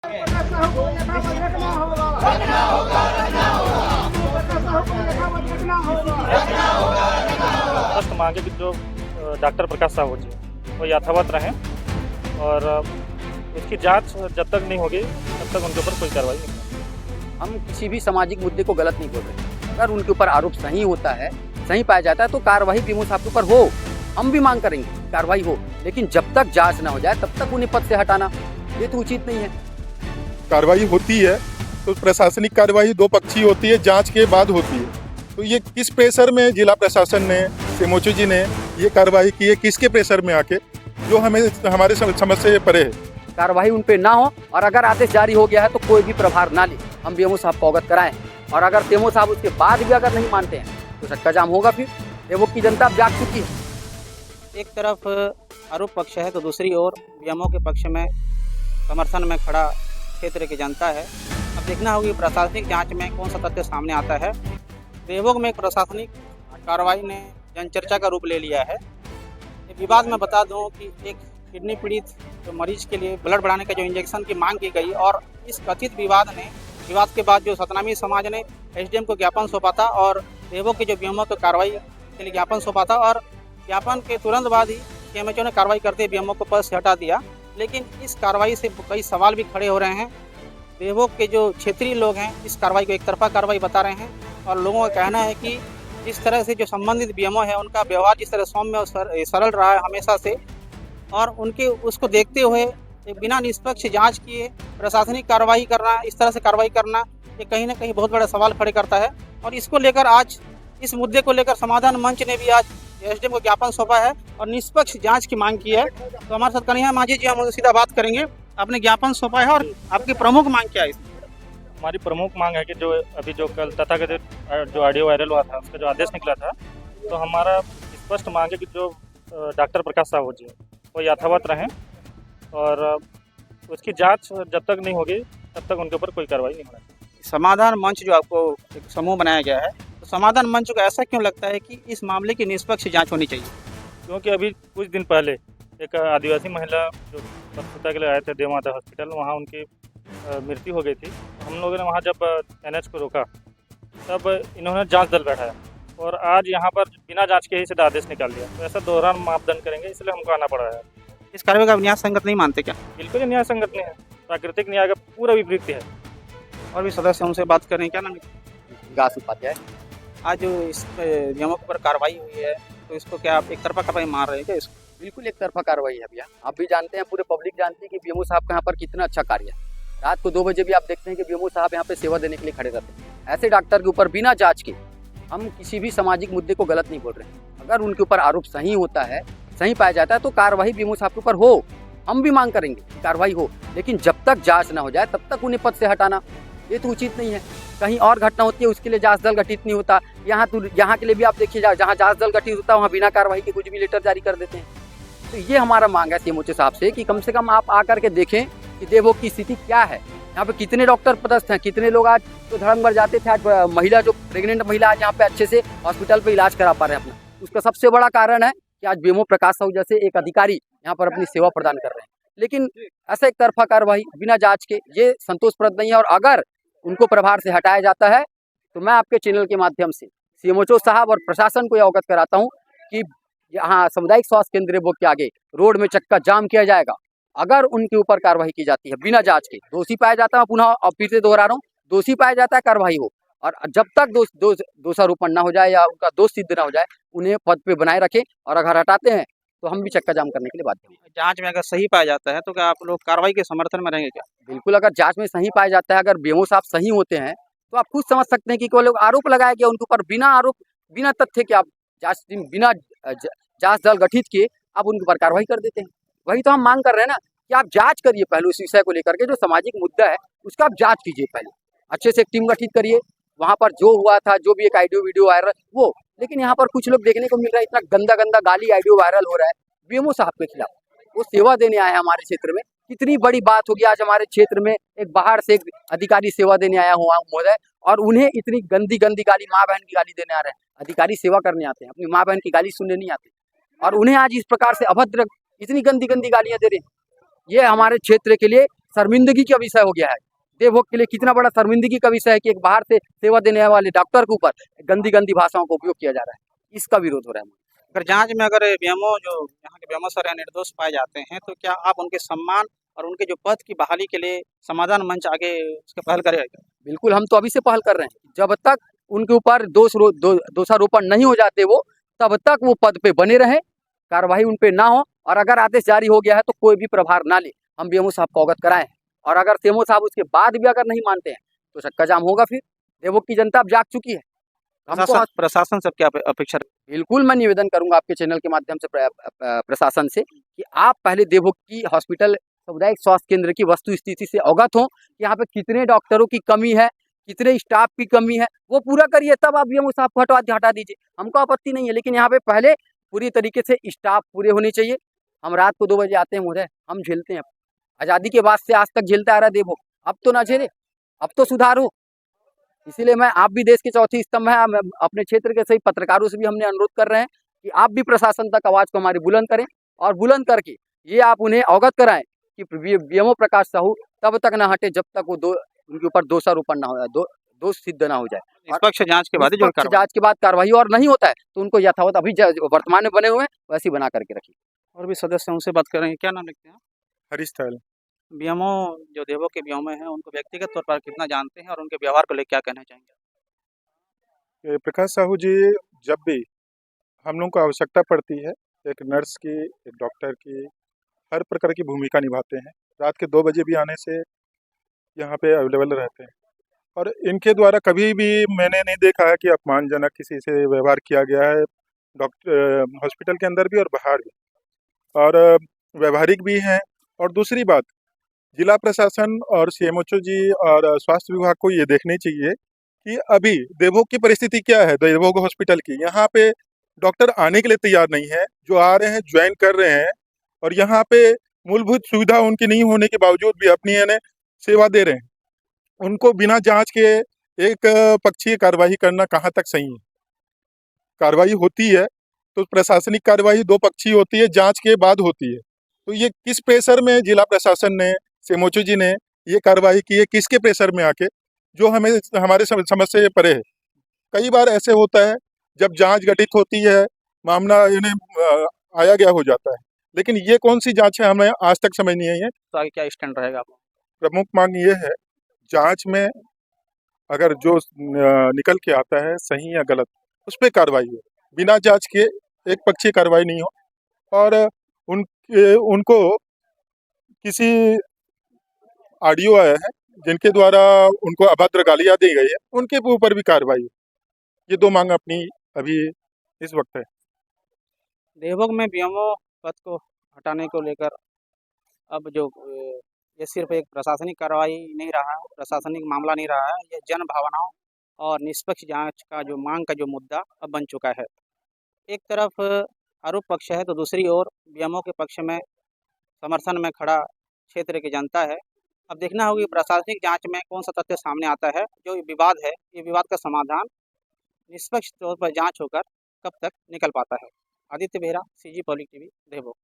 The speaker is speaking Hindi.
स्पष्ट मांगे कि जो डॉक्टर प्रकाश साहू जी वो यथावत रहें और उसकी जांच जब तक नहीं होगी तब तक उनके ऊपर कोई कार्रवाई नहीं होगी। हम किसी भी सामाजिक मुद्दे को गलत नहीं बोल रहे। अगर उनके ऊपर आरोप सही होता है, सही पाया जाता है तो कार्रवाई बीमो साहब के ऊपर हो। हम भी मांग करेंगे कार्रवाई हो, लेकिन जब तक जांच ना हो जाए तब तक उन्हें पद से हटाना ये तो उचित नहीं है। कार्रवाई होती है तो प्रशासनिक कार्रवाई दो पक्षी होती है, जांच के बाद होती है। तो ये किस प्रेशर में जिला प्रशासन ने, सीएमओ जी ने ये कार्रवाई की है, किसके प्रेशर में आके, जो हमें हमारे समझ से परे है। कार्रवाई उन पे ना हो और अगर आदेश जारी हो गया है तो कोई भी प्रभार ना ले, हम बीएमओ साहब को अवगत कराएं। और अगर सीएमओ साहब उसके बाद भी अगर नहीं मानते हैं तो चक्का जाम होगा। फिर देवों की जनता अब जाग चुकी है। एक तरफ आरोप पक्ष है तो दूसरी ओर बीएमओ के पक्ष में समर्थन में खड़ा क्षेत्र की जनता है। अब देखना होगी प्रशासनिक जांच में कौन सा तथ्य सामने आता है। देवों में प्रशासनिक कार्रवाई ने जनचर्चा का रूप ले लिया है। ये विवाद में बता दूं कि एक किडनी पीड़ित जो मरीज के लिए ब्लड बढ़ाने का जो इंजेक्शन की मांग की गई और इस कथित विवाद के बाद जो सतनामी समाज ने एसडीएम को ज्ञापन सौंपा था और देवों के जो बीएमओ को कार्रवाई के लिए ज्ञापन सौंपा था और ज्ञापन के तुरंत बाद ही सीएमएचओ ने कार्रवाई करते बीएमओ को पद से हटा दिया। लेकिन इस कार्रवाई से कई सवाल भी खड़े हो रहे हैं। देवों के जो क्षेत्रीय लोग हैं इस कार्रवाई को एक तरफा कार्रवाई बता रहे हैं और लोगों का कहना है कि जिस तरह से जो संबंधित बीएमओ है उनका व्यवहार जिस तरह सौम्य और सरल रहा है हमेशा से, और उनके उसको देखते हुए एक बिना निष्पक्ष जांच किए प्रशासनिक कार्रवाई करना, इस तरह से कार्रवाई करना, ये कहीं ना कहीं बहुत बड़ा सवाल खड़े करता है। और इसको लेकर आज इस मुद्दे को लेकर समाधान मंच ने भी आज एसडीएम को ज्ञापन सौंपा है और निष्पक्ष जांच की मांग की है। तो हमारे साथ कन्हैया माझी जी, हम सीधा बात करेंगे। आपने ज्ञापन सौंपा है और आपकी प्रमुख मांग क्या है इसमें? हमारी प्रमुख मांग है कि जो अभी जो कल तथाकथित जो ऑडियो वायरल हुआ था उसका जो आदेश निकला था, तो हमारा स्पष्ट मांग है कि जो डॉक्टर प्रकाश साहू जी वो यथावत रहें और उसकी जांच जब तक नहीं होगी तब तक उनके ऊपर कोई कार्रवाई नहीं होना चाहिए। समाधान मंच जो आपको एक समूह बनाया गया है, तो समाधान मंच को ऐसा क्यों लगता है कि इस मामले की निष्पक्ष जांच होनी चाहिए? क्योंकि अभी कुछ दिन पहले एक आदिवासी महिला जो स्वच्छता के लिए आए थे देवमाता हॉस्पिटल, वहाँ उनकी मृत्यु हो गई थी। हम लोगों ने वहाँ जब एनएच को रोका तब इन्होंने जांच दल बैठाया और आज यहाँ पर बिना जांच के ही सीधा आदेश निकाल दिया। तो ऐसा दोहरान मापदंड करेंगे, इसलिए हमको आना पड़ रहा है। इस कार्रवाई का न्याय संगत नहीं मानते क्या? बिल्कुल न्याय संगत नहीं है, प्राकृतिक न्याय का पूरा विपरीत है। और भी सदस्य उनसे बात करें, क्या नाम है? विकास उपाध्याय। आज जो इस नियमों के ऊपर कार्रवाई हुई है तो इसको क्या आप एक तरफा कार्रवाई मान रहे हैं क्या? इसको बिल्कुल एक तरफा कार्रवाई है भैया। आप भी जानते हैं, पूरे पब्लिक जानती है कि बीएमओ साहब का यहाँ पर कितना अच्छा कार्य है। रात को 2 बजे भी आप देखते हैं कि बीएमओ साहब यहाँ पे सेवा देने के लिए खड़े रहते हैं। ऐसे डॉक्टर के ऊपर बिना जांच के हम किसी भी सामाजिक मुद्दे को गलत नहीं बोल रहे हैं। अगर उनके ऊपर आरोप सही होता है, सही पाया जाता है तो कार्रवाई बीएमओ साहब के ऊपर हो। हम भी मांग करेंगे कार्रवाई हो, लेकिन जब तक जांच ना हो जाए तब तक उन्हें पद से हटाना ये तो उचित नहीं है। कहीं और घटना होती है उसके लिए जांच दल गठित नहीं होता। यहाँ के लिए भी आप देखिए, जहाँ जांच दल गठित होता है वहाँ बिना कार्रवाई के कुछ भी लेटर जारी कर देते हैं। तो ये हमारा मांग है सीएमओ साहब से कि कम से कम आप आकर के देखें कि देवों की स्थिति क्या है। यहाँ पे कितने डॉक्टर पदस्थ हैं, कितने लोग आज तो धड़ंग भर जाते थे। आज महिला जो प्रेग्नेंट महिला आज यहाँ पे अच्छे से हॉस्पिटल पे इलाज करा पा रहे हैं अपना। उसका सबसे बड़ा कारण है कि आज बीएमओ प्रकाश साहू जैसे एक अधिकारी यहाँ पर अपनी सेवा प्रदान कर रहे हैं। लेकिन ऐसा एक तरफा कार्रवाई बिना जांच के ये संतोषप्रद नहीं है। और अगर उनको प्रभार से हटाया जाता है तो मैं आपके चैनल के माध्यम से सीएमओ साहब और प्रशासन को अवगत कराता हूँ कि यहाँ सामुदायिक स्वास्थ्य केंद्र बोर्ड के आगे रोड में चक्का जाम किया जाएगा अगर उनके ऊपर कार्रवाई की जाती है बिना जांच के। दोषी पाया जाता है, पुनः अब फिर से दोहरा रहा हूँ, दोषी पाया जाता है कार्रवाई हो, और जब तक दोषारोपण ना हो जाए या उनका दोष सिद्ध ना हो जाए उन्हें पद पे बनाए रखें। और अगर हटाते हैं तो हम भी चक्का जाम करने के लिए बाध्य हैं। जांच में अगर सही पाया जाता है तो क्या आप लोग कार्रवाई के समर्थन में रहेंगे क्या? बिल्कुल, अगर जांच में सही पाया जाता है, अगर बीएमओ साहब सही होते हैं तो आप खुद समझ सकते हैं कि कोई लोग आरोप लगाया गया उनके ऊपर बिना आरोप, बिना तथ्य के आप बिना जांच दल गठित किए आप उनके ऊपर कार्रवाई कर देते हैं। वही तो हम मांग कर रहे हैं ना कि आप जांच करिए पहले उस विषय को लेकर के, जो सामाजिक मुद्दा है उसका आप जांच कीजिए पहले, अच्छे से एक टीम गठित करिए। वहाँ पर जो हुआ था, जो भी एक ऑडियो वीडियो वायरल वो, लेकिन यहाँ पर कुछ लोग देखने को मिल रहा है इतना गंदा गंदा गाली ऑडियो वायरल हो रहा है बीएमओ साहब के खिलाफ। वो सेवा देने आए हैं हमारे क्षेत्र में, कितनी बड़ी बात होगी। आज हमारे क्षेत्र में एक बाहर से एक अधिकारी सेवा देने आया हुआ महोदय, और उन्हें इतनी गंदी गंदी गाली, माँ बहन की गाली देने आ रहे हैं। अधिकारी सेवा करने आते हैं, अपनी माँ बहन की गाली सुनने नहीं आते, और उन्हें आज इस प्रकार से अभद्र इतनी गंदी गंदी गालियां दे रहे हैं। ये हमारे क्षेत्र के लिए शर्मिंदगी का विषय हो गया है। देवभोग के लिए कितना बड़ा शर्मिंदगी का विषय है कि एक बाहर से सेवा देने वाले डॉक्टर के ऊपर गंदी गंदी भाषाओं का उपयोग किया जा रहा है। इसका विरोध हो रहा है। अगर जांच में अगर बीएमओ जो यहाँ के बीएमओ सर निर्दोष पाए जाते हैं तो क्या आप उनके सम्मान और उनके जो पद की बहाली के लिए समाधान मंच आगे उसके पहल करेगा? बिल्कुल, हम तो अभी से पहल कर रहे हैं। जब तक उनके ऊपर दोषारोपण नहीं हो जाते वो, तब तक वो पद पे बने रहें, कार्रवाई उन पे ना हो, और अगर आदेश जारी हो गया है तो कोई भी प्रभार ना ले। हम बीएमओ साहब को अवगत कराए हैं, और अगर सीएमओ साहब उसके बाद भी अगर नहीं मानते हैं तो चक्का जाम होगा। फिर देवभोग की जनता अब जाग चुकी है। हमको प्रशासन से क्या अपेक्षा? बिल्कुल मैं निवेदन करूंगा आपके चैनल के माध्यम से प्रशासन से कि आप पहले देवभोग की हॉस्पिटल सामुदायिक स्वास्थ्य केंद्र की वस्तु स्थिति से अवगत हो कि यहाँ पे कितने डॉक्टरों की कमी है, कितने स्टाफ की कमी है, वो पूरा करिए, तब आप बीएमओ साहब को हटा दीजिए। हमको आपत्ति नहीं है, लेकिन यहाँ पे पहले पूरी तरीके से स्टाफ पूरे होने चाहिए। हम रात को 2 बजे आते हैं महोदय, हम झेलते हैं, आज़ादी के बाद से आज तक झेलता आ रहा है देवभोग, अब तो ना झेले, अब तो सुधार हो। इसीलिए मैं, आप भी देश के चौथी स्तंभ है, अपने क्षेत्र के सही पत्रकारों से भी हमने अनुरोध कर रहे हैं कि आप भी प्रशासन तक आवाज़ को हमारी बुलंद करें, और बुलंद करके ये आप उन्हें अवगत कराएं कि बीएमओ प्रकाश साहू तब तक ना हटे जब तक वो उनके ऊपर दोषारोपण ना हो जाए, दोष सिद्ध ना हो जाए। निष्पक्ष जांच के बाद जांच के बाद कार्रवाई और नहीं होता है तो उनको यथावत अभी वर्तमान में बने हुए हैं वैसे ही बना करके रखिए। और भी सदस्य उनसे बात करेंगे। क्या नाम लिखते हैं? हरीश थल। बीएमओ जो देवभोग के बीएमओ हैं उनको व्यक्तिगत तौर पर कितना जानते हैं और उनके व्यवहार को लेकर क्या कहना चाहेंगे? प्रकाश साहू जी, जब भी हम लोग को आवश्यकता पड़ती है, एक नर्स की, एक डॉक्टर की, हर प्रकार की भूमिका निभाते हैं। रात के 2 बजे भी आने से यहाँ पे अवेलेबल रहते हैं, और इनके द्वारा कभी भी मैंने नहीं देखा है कि अपमानजनक किसी से व्यवहार किया गया है, डॉक्टर हॉस्पिटल के अंदर भी और बाहर भी, और व्यवहारिक भी हैं। और दूसरी बात, जिला प्रशासन और सीएमओ जी और स्वास्थ्य विभाग को ये देखनी चाहिए कि अभी देवभोग की परिस्थिति क्या है। देवभोग हॉस्पिटल की यहाँ पे डॉक्टर आने के लिए तैयार नहीं है, जो आ रहे हैं ज्वाइन कर रहे हैं, और यहाँ पे मूलभूत सुविधा उनकी नहीं होने के बावजूद भी अपनी यानी सेवा दे रहे हैं। उनको बिना जांच के एक पक्षीय कार्रवाई करना कहाँ तक सही है? कार्रवाई होती है तो प्रशासनिक कार्रवाई 2 पक्षीय होती है, जांच के बाद होती है। तो ये किस प्रेशर में जिला प्रशासन ने, सीएमओ जी ने ये कार्रवाई की है, किसके प्रेशर में आके, जो हमें हमारे समझ से परे है। कई बार ऐसे होता है जब जांच गठित होती है, मामला इन्हें आया गया हो जाता है, लेकिन ये कौन सी जांच है हमें आज तक समझ नहीं आई है। तो आगे क्या स्टैंड रहेगा आपका? प्रमुख मांग ये है, जांच में अगर जो निकल के आता है सही या गलत, उस पर कार्रवाई हो, बिना जांच के एक पक्षीय कार्रवाई नहीं हो। और उनको किसी ऑडियो आया है जिनके द्वारा उनको अभद्र गालियाँ दी गई है, उनके ऊपर भी कार्रवाई हो। ये 2 मांग अपनी अभी इस वक्त है। देवभोग में बीएमओ पद को हटाने को लेकर अब जो ये सिर्फ एक प्रशासनिक कार्रवाई नहीं रहा है, प्रशासनिक मामला नहीं रहा है, ये जन भावनाओं और निष्पक्ष जांच का जो मांग का जो मुद्दा अब बन चुका है। एक तरफ आरोप पक्ष है तो दूसरी ओर बीएमओ के पक्ष में समर्थन में खड़ा क्षेत्र की जनता है। अब देखना होगा कि प्रशासनिक जांच में कौन सा तथ्य सामने आता है, जो विवाद है, ये विवाद का समाधान निष्पक्ष तौर पर जांच होकर कब तक निकल पाता है। Aditya Behera, CG public TV, Devbhog.